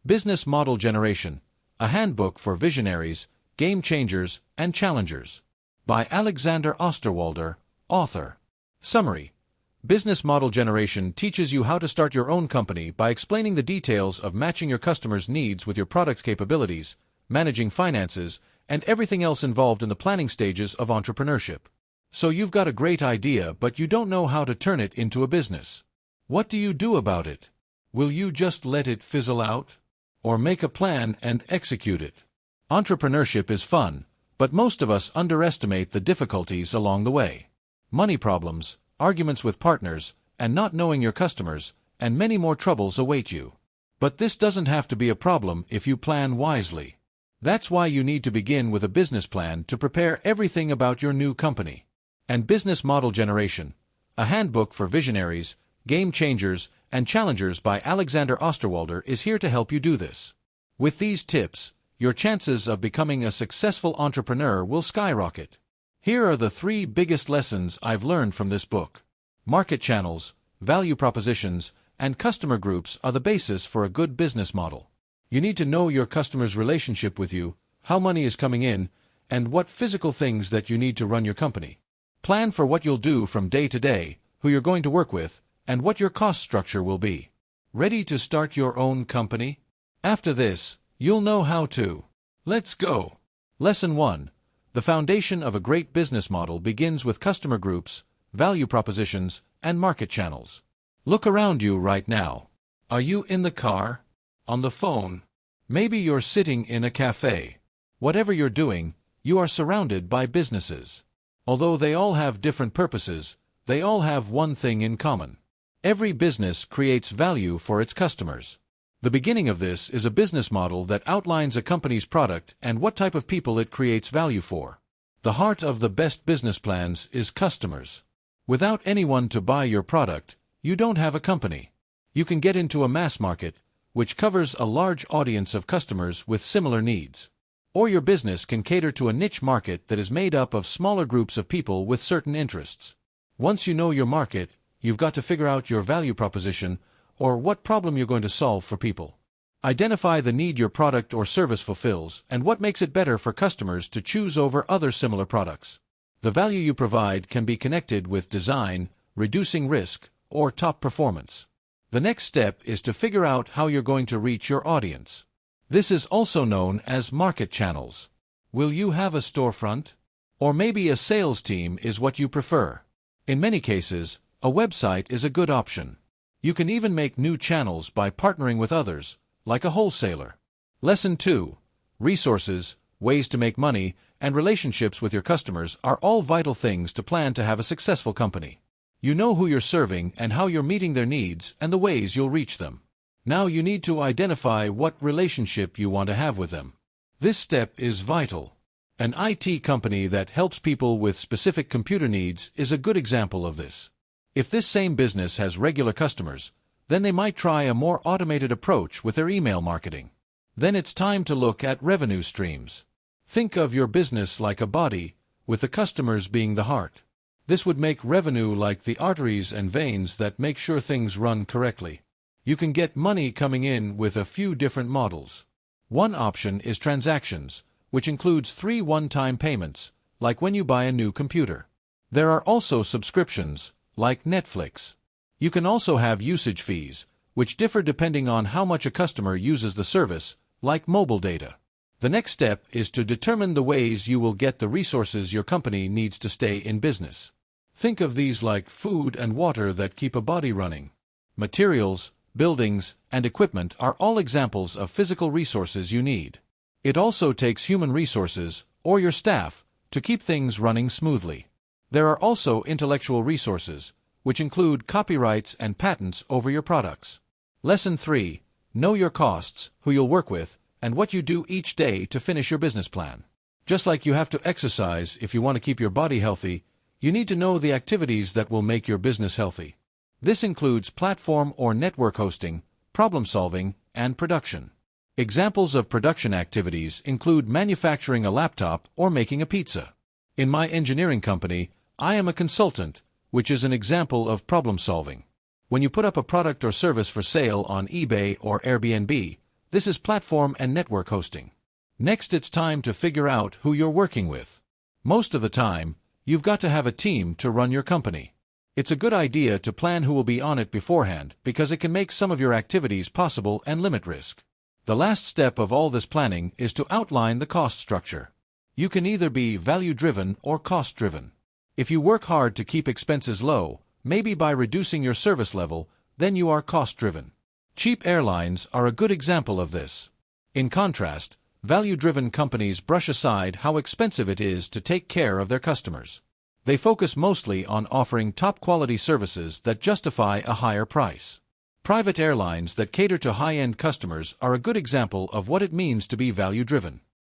Business Model Generation, a Handbook for Visionaries, Game Changers, and Challengers. By Alexander Osterwalder, author. Summary. Business Model Generation teaches you how to start your own company by explaining the details of matching your customers' needs with your product's capabilities, managing finances, and everything else involved in the planning stages of entrepreneurship. So you've got a great idea, but you don't know how to turn it into a business. What do you do about it? Will you just let it fizzle out? Or make a plan and execute it? Entrepreneurship is fun, but most of us underestimate the difficulties along the way. Money problems, arguments with partners, and not knowing your customers, and many more troubles await you. But this doesn't have to be a problem if you plan wisely. That's why you need to begin with a business plan to prepare everything about your new company. And Business Model Generation, a Handbook for Visionaries, Game Changers, and Challengers by Alexander Osterwalder is here to help you do this. With these tips, your chances of becoming a successful entrepreneur will skyrocket. Here are the 3 biggest lessons I've learned from this book. Market channels, value propositions, and customer groups are the basis for a good business model. You need to know your customer's relationship with you, how money is coming in, and what physical things that you need to run your company. Plan for what you'll do from day to day, who you're going to work with, and what your cost structure will be. Ready to start your own company? After this, you'll know how to. Let's go! Lesson 1. The foundation of a great business model begins with customer groups, value propositions, and market channels. Look around you right now. Are you in the car? On the phone? Maybe you're sitting in a cafe. Whatever you're doing, you are surrounded by businesses. Although they all have different purposes, they all have one thing in common. Every business creates value for its customers. The beginning of this is a business model that outlines a company's product and what type of people it creates value for. The heart of the best business plans is customers. Without anyone to buy your product, you don't have a company. You can get into a mass market, which covers a large audience of customers with similar needs. Or your business can cater to a niche market that is made up of smaller groups of people with certain interests. Once you know your market, you've got to figure out your value proposition, or what problem you're going to solve for people. Identify the need your product or service fulfills and what makes it better for customers to choose over other similar products. The value you provide can be connected with design, reducing risk, or top performance. The next step is to figure out how you're going to reach your audience. This is also known as market channels. Will you have a storefront? Or maybe a sales team is what you prefer. In many cases, a website is a good option. You can even make new channels by partnering with others, like a wholesaler. Lesson 2. Resources, ways to make money, and relationships with your customers are all vital things to plan to have a successful company. You know who you're serving and how you're meeting their needs and the ways you'll reach them. Now you need to identify what relationship you want to have with them. This step is vital. An IT company that helps people with specific computer needs is a good example of this. If this same business has regular customers, then they might try a more automated approach with their email marketing. Then it's time to look at revenue streams. Think of your business like a body, with the customers being the heart. This would make revenue like the arteries and veins that make sure things run correctly. You can get money coming in with a few different models. One option is transactions, which includes 3 one-time payments, like when you buy a new computer. There are also subscriptions, like Netflix. You can also have usage fees, which differ depending on how much a customer uses the service, like mobile data. The next step is to determine the ways you will get the resources your company needs to stay in business. Think of these like food and water that keep a body running. Materials, buildings, and equipment are all examples of physical resources you need. It also takes human resources, or your staff, to keep things running smoothly. There are also intellectual resources, which include copyrights and patents over your products. Lesson 3. Know your costs, who you'll work with, and what you do each day to finish your business plan. Just like you have to exercise if you want to keep your body healthy, you need to know the activities that will make your business healthy. This includes platform or network hosting, problem solving, and production. Examples of production activities include manufacturing a laptop or making a pizza. In my engineering company, I am a consultant, which is an example of problem solving. When you put up a product or service for sale on eBay or Airbnb, This is platform and network hosting. Next, it's time to figure out who you're working with. Most of the time, you've got to have a team to run your company. It's a good idea to plan who will be on it beforehand because it can make some of your activities possible and limit risk. The last step of all this planning is to outline the cost structure. You can either be value-driven or cost-driven. If you work hard to keep expenses low, maybe by reducing your service level, then you are cost-driven. Cheap airlines are a good example of this. In contrast, value-driven companies brush aside how expensive it is to take care of their customers. They focus mostly on offering top-quality services that justify a higher price. Private airlines that cater to high-end customers are a good example of what it means to be value-driven.